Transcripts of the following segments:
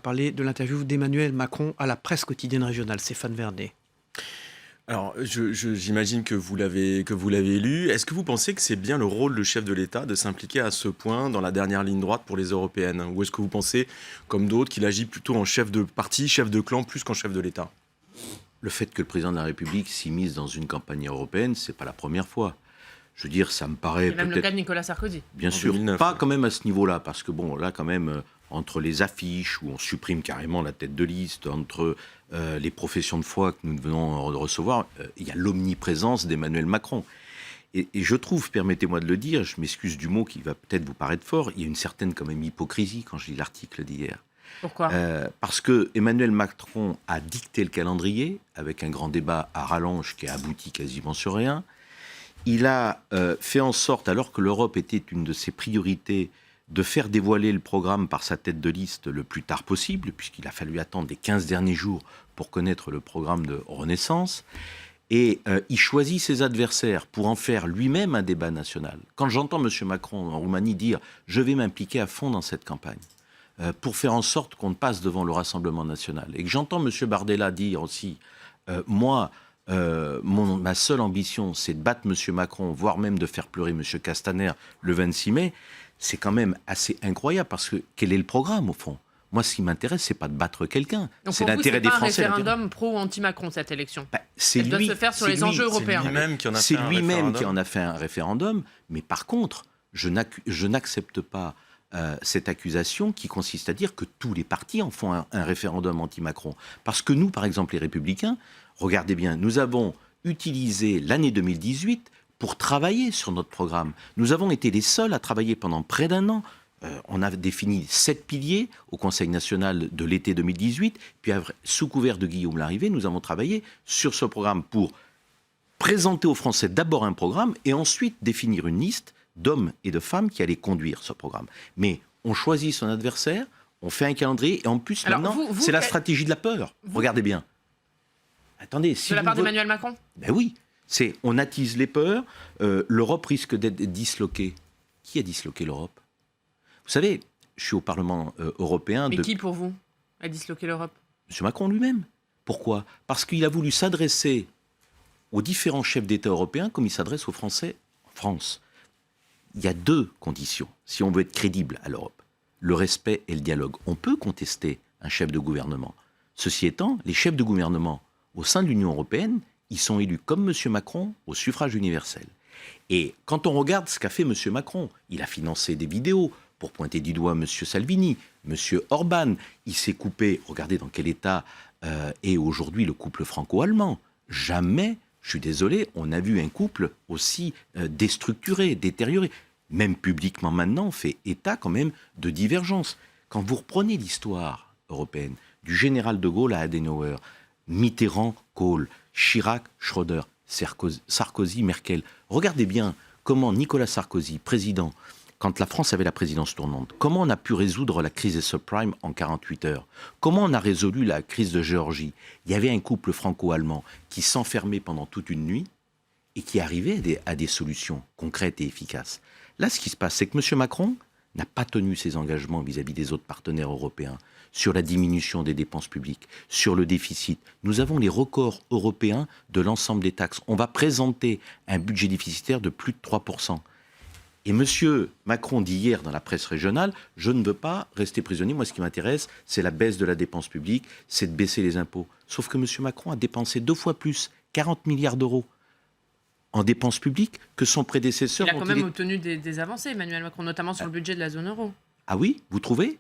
parler de l'interview d'Emmanuel Macron à la presse quotidienne régionale. Stéphane Vernet. Alors, j'imagine que vous l'avez lu. Est-ce que vous pensez que c'est bien le rôle du chef de l'État de s'impliquer à ce point dans la dernière ligne droite pour les européennes? Ou est-ce que vous pensez, comme d'autres, qu'il agit plutôt en chef de parti, chef de clan, plus qu'en chef de l'État? Le fait que le président de la République s'immisce dans une campagne européenne, c'est pas la première fois. Je veux dire, ça me paraît C'est même le cas de Nicolas Sarkozy. Bien sûr, 2009, pas oui. quand même à ce niveau-là, parce que bon, là quand même, entre les affiches, où on supprime carrément la tête de liste, entre les professions de foi que nous venons de recevoir, il y a l'omniprésence d'Emmanuel Macron. Et je trouve, permettez-moi de le dire, je m'excuse du mot qui va peut-être vous paraître fort, il y a une certaine quand même hypocrisie quand je lis l'article d'hier. Pourquoi Parce que Emmanuel Macron a dicté le calendrier, avec un grand débat à rallonge qui a abouti quasiment sur rien. Il a fait en sorte, alors que l'Europe était une de ses priorités, de faire dévoiler le programme par sa tête de liste le plus tard possible, puisqu'il a fallu attendre les 15 derniers jours pour connaître le programme de Renaissance. Et il choisit ses adversaires pour en faire lui-même un débat national. Quand j'entends M. Macron en Roumanie dire « je vais m'impliquer à fond dans cette campagne », pour faire en sorte qu'on passe devant le Rassemblement national. Et que j'entends M. Bardella dire aussi moi, ma seule ambition, c'est de battre M. Macron, voire même de faire pleurer M. Castaner le 26 mai, c'est quand même assez incroyable, parce que quel est le programme, au fond? Moi, ce qui m'intéresse, c'est pas de battre quelqu'un, c'est l'intérêt des Français. C'est pas un référendum pro ou anti-Macron, cette élection. Elle doit se faire sur les enjeux européens. C'est lui-même qui en a fait un référendum, mais par contre, je n'accepte pas cette accusation qui consiste à dire que tous les partis en font un référendum anti-Macron. Parce que nous, par exemple, les Républicains, regardez bien, nous avons utilisé l'année 2018 pour travailler sur notre programme. Nous avons été les seuls à travailler pendant près d'un an. On a défini 7 piliers au Conseil national de l'été 2018, puis sous couvert de Guillaume Larrivé, nous avons travaillé sur ce programme pour présenter aux Français d'abord un programme et ensuite définir une liste d'hommes et de femmes qui allaient conduire ce programme. Mais on choisit son adversaire, on fait un calendrier, et en plus, alors, maintenant, c'est la stratégie de la peur. Regardez bien. Attendez, si de la part d'Emmanuel Macron? Ben oui, on attise les peurs, l'Europe risque d'être disloquée. Qui a disloqué l'Europe? Vous savez, je suis au Parlement européen... Mais qui, pour vous, a disloqué l'Europe? M. Macron lui-même. Pourquoi? Parce qu'il a voulu s'adresser aux différents chefs d'État européens comme il s'adresse aux Français en France. Il y a 2 conditions, si on veut être crédible à l'Europe. Le respect et le dialogue. On peut contester un chef de gouvernement. Ceci étant, les chefs de gouvernement au sein de l'Union européenne, ils sont élus comme M. Macron au suffrage universel. Et quand on regarde ce qu'a fait M. Macron, il a financé des vidéos pour pointer du doigt M. Salvini, M. Orban. Il s'est coupé, regardez dans quel état est aujourd'hui le couple franco-allemand. Jamais, je suis désolé, on a vu un couple aussi déstructuré, détérioré. Même publiquement maintenant, on fait état quand même de divergences. Quand vous reprenez l'histoire européenne, du général de Gaulle à Adenauer, Mitterrand, Kohl, Chirac, Schröder, Sarkozy, Merkel, regardez bien comment Nicolas Sarkozy, président, quand la France avait la présidence tournante, comment on a pu résoudre la crise des subprimes en 48 heures? Comment on a résolu la crise de Géorgie? Il y avait un couple franco-allemand qui s'enfermait pendant toute une nuit et qui arrivait à des solutions concrètes et efficaces. Là, ce qui se passe, c'est que M. Macron n'a pas tenu ses engagements vis-à-vis des autres partenaires européens sur la diminution des dépenses publiques, sur le déficit. Nous avons les records européens de l'ensemble des taxes. On va présenter un budget déficitaire de plus de 3%. Et M. Macron dit hier dans la presse régionale, je ne veux pas rester prisonnier. Moi, ce qui m'intéresse, c'est la baisse de la dépense publique, c'est de baisser les impôts. Sauf que M. Macron a dépensé 2 fois plus, 40 milliards d'euros en dépenses publiques que son prédécesseur. Il a quand même obtenu des avancées, Emmanuel Macron, notamment sur le budget de la zone euro. Ah oui, vous trouvez?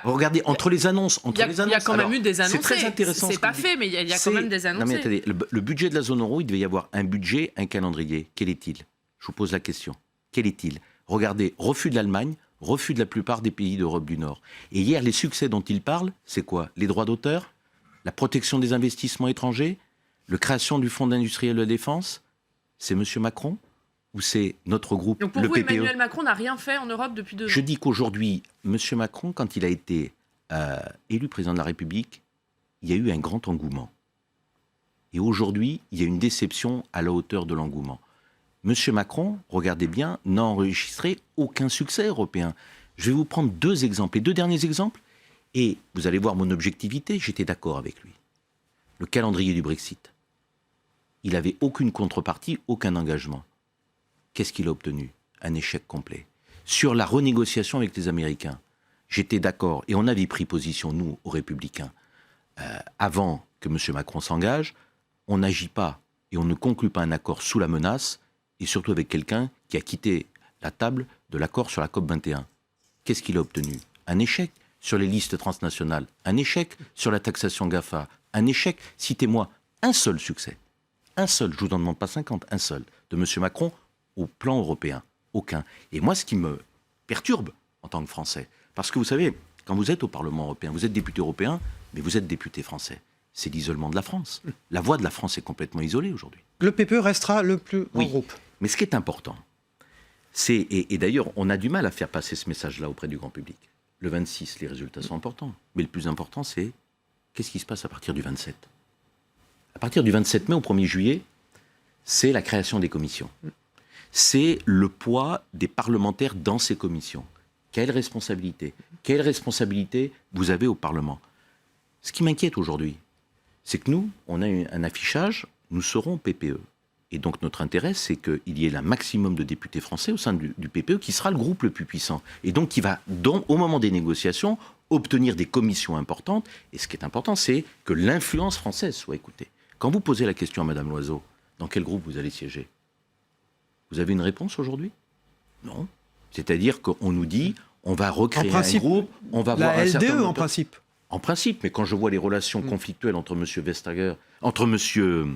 Regardez, entre les annonces... Il y a quand même eu des annoncés. C'est très intéressant. C'est pas fait, mais il y a quand même des annoncés. Non mais attendez, le budget de la zone euro, il devait y avoir un budget, un calendrier. Quel est-il? Je vous pose la question. Quel est-il? Regardez, refus de l'Allemagne, refus de la plupart des pays d'Europe du Nord. Et hier, les succès dont il parle, c'est quoi? Les droits d'auteur, la protection des investissements étrangers, la création du Fonds d'industriel de défense. C'est M. Macron ou c'est notre groupe, donc pour le vous, PPE? Emmanuel Macron n'a rien fait en Europe depuis 2 ans. Je dis qu'aujourd'hui, M. Macron, quand il a été élu président de la République, il y a eu un grand engouement. Et aujourd'hui, il y a une déception à la hauteur de l'engouement. M. Macron, regardez bien, n'a enregistré aucun succès européen. Je vais vous prendre 2 exemples. Les 2 derniers exemples, Et vous allez voir mon objectivité, j'étais d'accord avec lui. Le calendrier du Brexit, il n'avait aucune contrepartie, aucun engagement. Qu'est-ce qu'il a obtenu? Un échec complet. Sur la renégociation avec les Américains, j'étais d'accord, et on avait pris position, nous, aux Républicains, avant que M. Macron s'engage, on n'agit pas et on ne conclut pas un accord sous la menace, et surtout avec quelqu'un qui a quitté la table de l'accord sur la COP21. Qu'est-ce qu'il a obtenu? Un échec sur les listes transnationales, un échec sur la taxation GAFA, un échec, citez-moi, un seul succès, un seul, je ne vous en demande pas 50, un seul, de M. Macron au plan européen, aucun. Et moi, ce qui me perturbe en tant que Français, parce que vous savez, quand vous êtes au Parlement européen, vous êtes député européen, mais vous êtes député français. C'est l'isolement de la France. La voix de la France est complètement isolée aujourd'hui. Le PPE restera le plus grand groupe. Mais ce qui est important, c'est, et d'ailleurs, on a du mal à faire passer ce message-là auprès du grand public. Le 26, les résultats sont importants. Mais le plus important, c'est qu'est-ce qui se passe à partir du 27 ? À partir du 27 mai au 1er juillet, c'est la création des commissions. C'est le poids des parlementaires dans ces commissions. Quelle responsabilité vous avez au Parlement? Ce qui m'inquiète aujourd'hui, c'est que nous, on a un affichage, nous serons PPE. Et donc notre intérêt, c'est qu'il y ait un maximum de députés français au sein du PPE, qui sera le groupe le plus puissant. Et donc qui va, au moment des négociations, obtenir des commissions importantes. Et ce qui est important, c'est que l'influence française soit écoutée. Quand vous posez la question à Mme Loiseau, dans quel groupe vous allez siéger? Vous avez une réponse aujourd'hui? Non. C'est-à-dire qu'on nous dit, on va recréer un groupe, on va voir un certain LDE, nombre en principe. En principe, mais quand je vois les relations conflictuelles entre M. Vestager, entre M.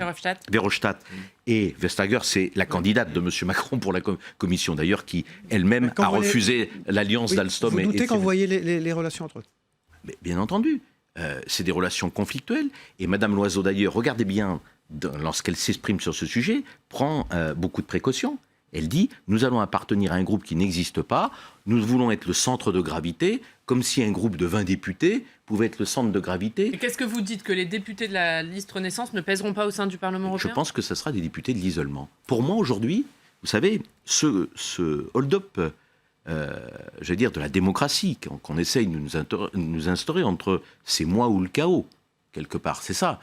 Verhofstadt et Vestager, c'est la candidate de M. Macron pour la commission, d'ailleurs, qui elle-même a refusé l'alliance d'Alstom. Vous doutez quand vous voyez les relations entre eux? Mais bien entendu, c'est des relations conflictuelles. Et Mme Loiseau, d'ailleurs, regardez bien, lorsqu'elle s'exprime sur ce sujet, prend beaucoup de précautions. Elle dit, nous allons appartenir à un groupe qui n'existe pas, nous voulons être le centre de gravité, comme si un groupe de 20 députés pouvait être le centre de gravité. Et qu'est-ce que vous dites? Que les députés de la liste Renaissance ne pèseront pas au sein du Parlement européen? Je pense que ce sera des députés de l'isolement. Pour moi, aujourd'hui, vous savez, ce hold-up, j'allais dire, de la démocratie qu'on essaye de nous instaurer entre c'est moi ou le chaos, quelque part, c'est ça.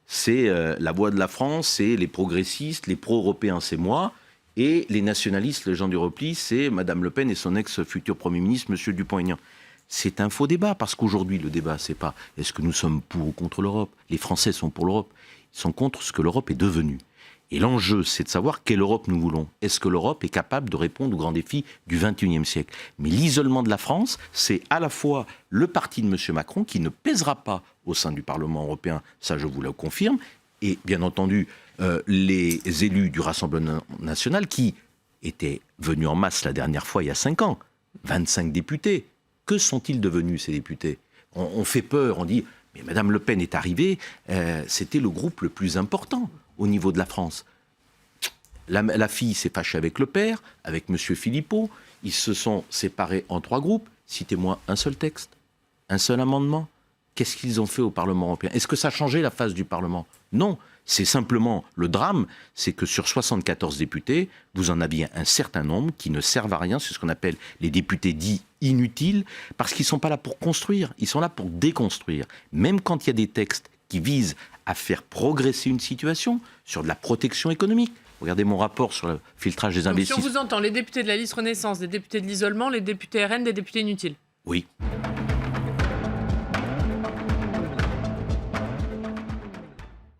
C'est la voix de la France, c'est les progressistes, les pro-européens, c'est moi. Et les nationalistes, les gens du repli, c'est Mme Le Pen et son ex-futur Premier ministre, M. Dupont-Aignan. C'est un faux débat, parce qu'aujourd'hui, le débat, c'est pas est-ce que nous sommes pour ou contre l'Europe. Les Français sont pour l'Europe. Ils sont contre ce que l'Europe est devenue. Et l'enjeu, c'est de savoir quelle Europe nous voulons. Est-ce que l'Europe est capable de répondre aux grands défis du XXIe siècle? Mais l'isolement de la France, c'est à la fois le parti de M. Macron, qui ne pèsera pas au sein du Parlement européen, ça je vous le confirme, et bien entendu, les élus du Rassemblement national qui étaient venus en masse la dernière fois, il y a 5 ans, 25 députés. Que sont-ils devenus, ces députés? On fait peur, on dit, mais Mme Le Pen est arrivée, c'était le groupe le plus important au niveau de la France. La fille s'est fâchée avec le père, avec M. Philippot, ils se sont séparés en 3 groupes. Citez-moi un seul texte, un seul amendement. Qu'est-ce qu'ils ont fait au Parlement européen? Est-ce que ça a changé la face du Parlement? Non. C'est simplement le drame, c'est que sur 74 députés, vous en aviez un certain nombre qui ne servent à rien. C'est ce qu'on appelle les députés dits inutiles, parce qu'ils ne sont pas là pour construire, ils sont là pour déconstruire. Même quand il y a des textes qui visent à faire progresser une situation sur de la protection économique. Regardez mon rapport sur le filtrage des investissements. Si on vous entend, les députés de la liste Renaissance, des députés de l'isolement, les députés RN, des députés inutiles. Oui.